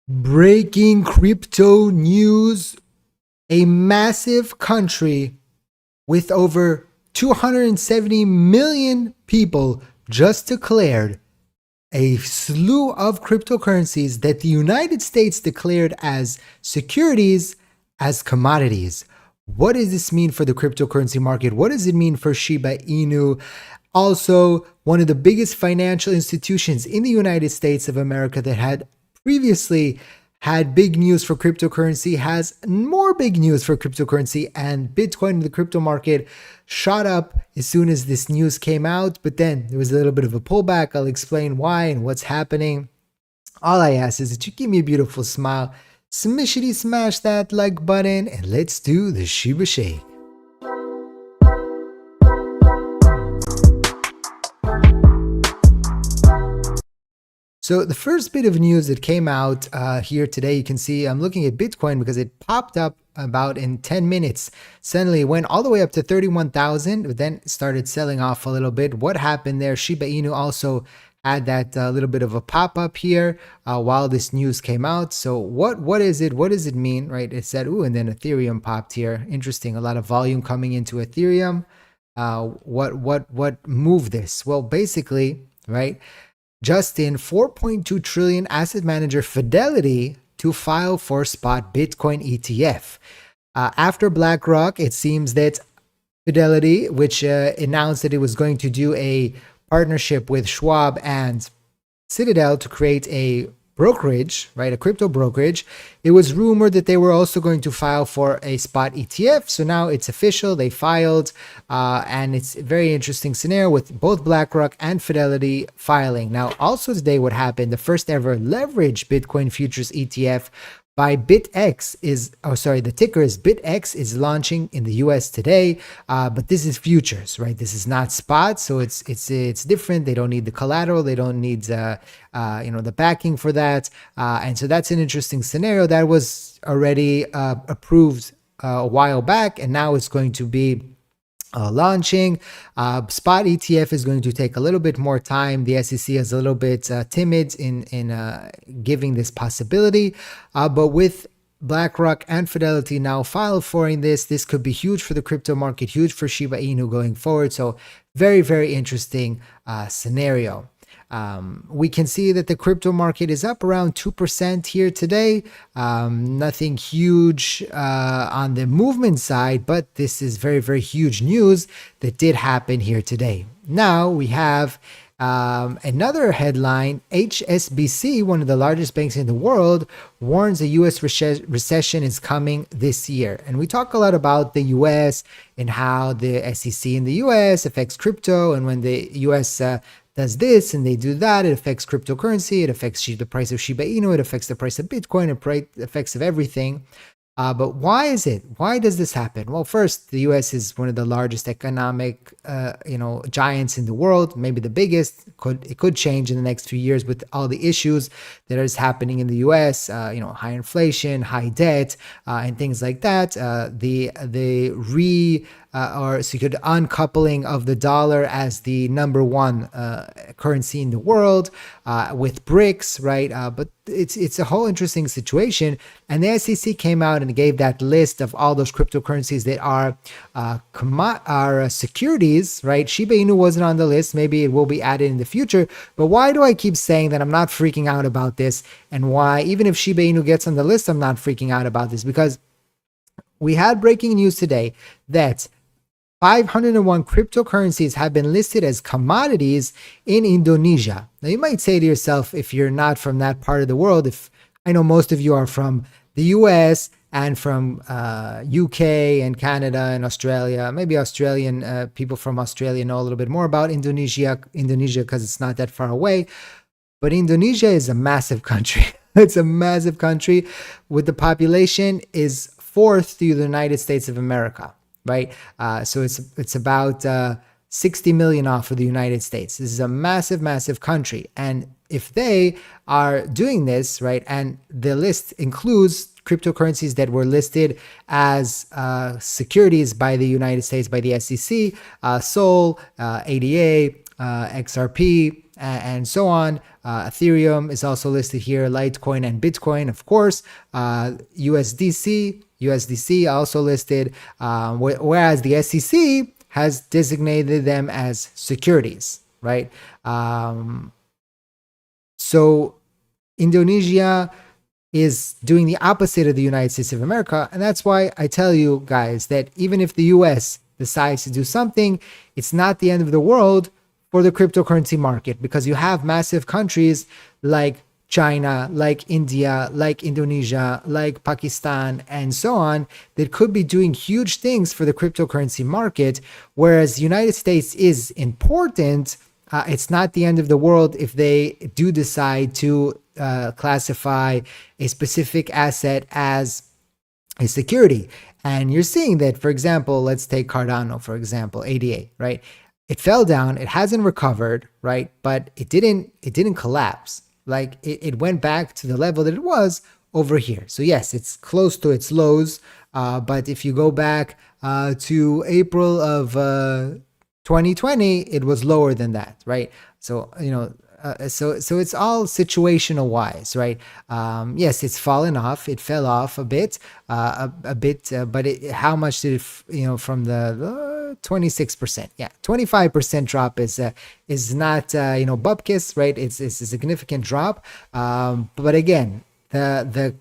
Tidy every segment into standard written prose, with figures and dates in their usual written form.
Breaking crypto news. A massive country with over 270 million people just declared a slew of cryptocurrencies that the United States declared as securities as commodities. What does this mean for the cryptocurrency market? What does it mean for Shiba Inu? Also, one of the biggest financial institutions in the United States of America that had previously had big news for cryptocurrency has more big news for cryptocurrency, and Bitcoin in the crypto market shot up as soon as this news came out, but then there was a little bit of a pullback. I'll explain why and what's happening. All I ask is that you give me a beautiful smile, smishity smash that like button, and let's do the Shiba Shake. So the first bit of news that came out here today, you can see I'm looking at Bitcoin because it popped up about in 10 minutes. Suddenly it went all the way up to 31,000, but then started selling off a little bit. What happened there? Shiba Inu also had that little bit of a pop-up here while this news came out. So what is it? What does it mean, right? It said, ooh, and then Ethereum popped here. Interesting. A lot of volume coming into Ethereum. What moved this? Well, basically, right? Justin, 4.2 trillion asset manager Fidelity to file for spot Bitcoin ETF. After BlackRock, it seems that Fidelity, which announced that it was going to do a partnership with Schwab and Citadel to create a brokerage, right, a crypto brokerage, it was rumored that they were also going to file for a spot ETF. So now it's official. They filed, and it's a very interesting scenario with both BlackRock and Fidelity filing. Now, also today, what happened? The first ever leverage Bitcoin futures ETF by BitX the ticker is BitX, is launching in the US today, but this is futures, right? This is not spot, so it's different. They don't need the collateral, they don't need the backing for that, and so that's an interesting scenario that was already approved a while back, and now it's going to be launching. Spot ETF is going to take a little bit more time. The SEC is a little bit timid in giving this possibility, but with BlackRock and Fidelity now following this could be huge for the crypto market, huge for Shiba Inu going forward. So very, very interesting scenario. We can see that the crypto market is up around 2% here today. Nothing huge on the movement side, but this is very, very huge news that did happen here today. Now we have another headline. HSBC, one of the largest banks in the world, warns a U.S. recession is coming this year. And we talk a lot about the U.S. and how the SEC in the U.S. affects crypto, and when the U.S. does this and they do that, it affects cryptocurrency, it affects the price of Shiba Inu, it affects the price of Bitcoin, it affects of everything. But why is it? Why does this happen? Well, first, the U.S. is one of the largest economic, giants in the world, maybe the biggest. It could change in the next few years with all the issues that is happening in the U.S. High inflation, high debt, and things like that. The secured uncoupling of the dollar as the number one currency in the world with BRICS, right? But it's a whole interesting situation. And the SEC came out and gave that list of all those cryptocurrencies that are securities, right? Shiba Inu wasn't on the list. Maybe it will be added in the future. But why do I keep saying that I'm not freaking out about this? And why, even if Shiba Inu gets on the list, I'm not freaking out about this? Because we had breaking news today that 501 cryptocurrencies have been listed as commodities in Indonesia. Now, you might say to yourself, if you're not from that part of the world, if I know most of you are from the US and from UK and Canada and Australia, maybe Australian people from Australia know a little bit more about Indonesia because it's not that far away. But Indonesia is a massive country. It's a massive country with the population is fourth to the United States of America. Right, so it's about 60 million off of the United States. This is a massive, massive country, and if they are doing this, right, and the list includes cryptocurrencies that were listed as securities by the United States, by the SEC, Sol, ADA, XRP, and so on. Ethereum is also listed here, Litecoin and Bitcoin, of course. USDC also listed, whereas the SEC has designated them as securities, right? So Indonesia is doing the opposite of the United States of America. And that's why I tell you guys that even if the US decides to do something, it's not the end of the world for the cryptocurrency market, because you have massive countries like China, like India, like Indonesia, like Pakistan, and so on, that could be doing huge things for the cryptocurrency market. Whereas the United States is important, it's not the end of the world if they do decide to classify a specific asset as a security. And you're seeing that, for example, let's take Cardano, for example, ADA, right? It fell down, it hasn't recovered, right? But it didn't collapse. Like it went back to the level that it was over here. So yes, it's close to its lows. But if you go back to April of 2020, it was lower than that, right? So, so it's all situational wise, right? Yes, it's fallen off. It fell off a bit, but how much did it, from the 26%? Yeah, 25% drop is not, bupkis, right? It's a significant drop. But again, the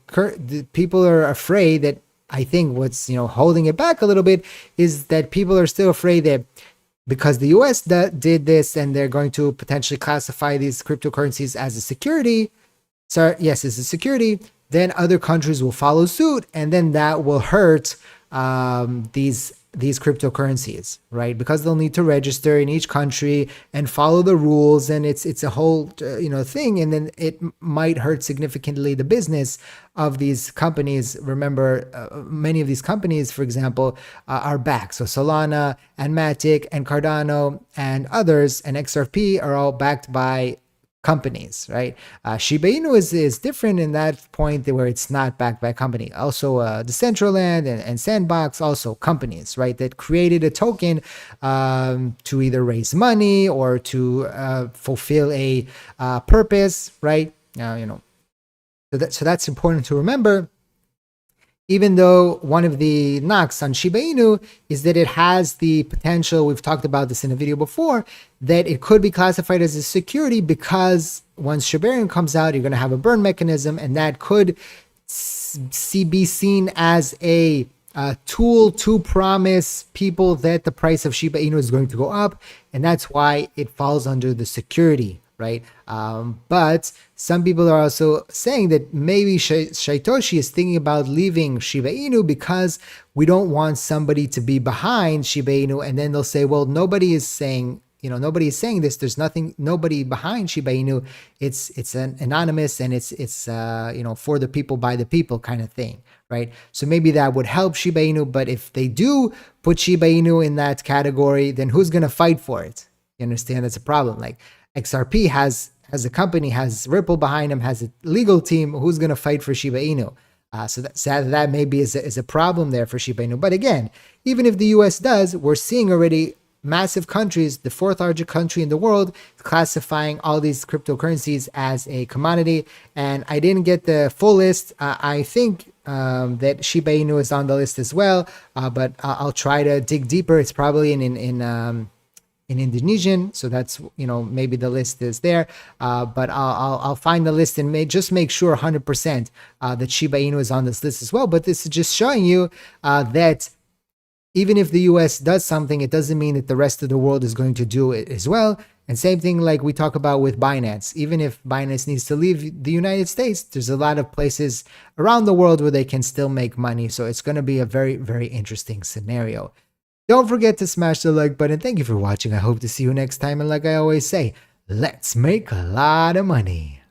people are afraid that, I think what's, holding it back a little bit is that people are still afraid that because the US did this and they're going to potentially classify these cryptocurrencies as a security, as a security, then other countries will follow suit, and then that will hurt these cryptocurrencies, right? Because they'll need to register in each country and follow the rules, and it's a whole thing, and then it might hurt significantly the business of these companies. Remember, many of these companies, for example, are backed. So Solana and Matic and Cardano and others and XRP are all backed by companies, right? Shiba Inu is different in that point, where it's not backed by a company. Also, Decentraland and Sandbox, also companies, right? That created a token to either raise money or to fulfill a purpose, right? So that's important to remember. Even though one of the knocks on Shiba Inu is that it has the potential, we've talked about this in a video before, that it could be classified as a security, because once Shiba Inu comes out, you're going to have a burn mechanism, and that could be seen as a tool to promise people that the price of Shiba Inu is going to go up, and that's why it falls under the security, right? But some people are also saying that maybe Satoshi is thinking about leaving Shiba Inu because we don't want somebody to be behind Shiba Inu, and then they'll say, well, nobody is saying this. There's nobody behind Shiba Inu. It's an anonymous, and it's for the people by the people kind of thing, right? So maybe that would help Shiba Inu. But if they do put Shiba Inu in that category, then who's going to fight for it? You understand? That's a problem. Like XRP has a company, has Ripple behind him, has a legal team. Who's going to fight for Shiba Inu? So that maybe is a problem there for Shiba Inu. But again, even if the US does, we're seeing already massive countries, the fourth largest country in the world, classifying all these cryptocurrencies as a commodity. And I didn't get the full list. I think that Shiba Inu is on the list as well, but I'll try to dig deeper. It's probably in Indonesian, so that's maybe the list is there, but I'll find the list and just make sure 100% that Shiba Inu is on this list as well. But this is just showing you that even if the US does something, it doesn't mean that the rest of the world is going to do it as well. And same thing like we talk about with Binance. Even if Binance needs to leave the United States, there's a lot of places around the world where they can still make money. So it's going to be a very, very interesting scenario. Don't forget to smash the like button. Thank you for watching. I hope to see you next time. And like I always say, let's make a lot of money.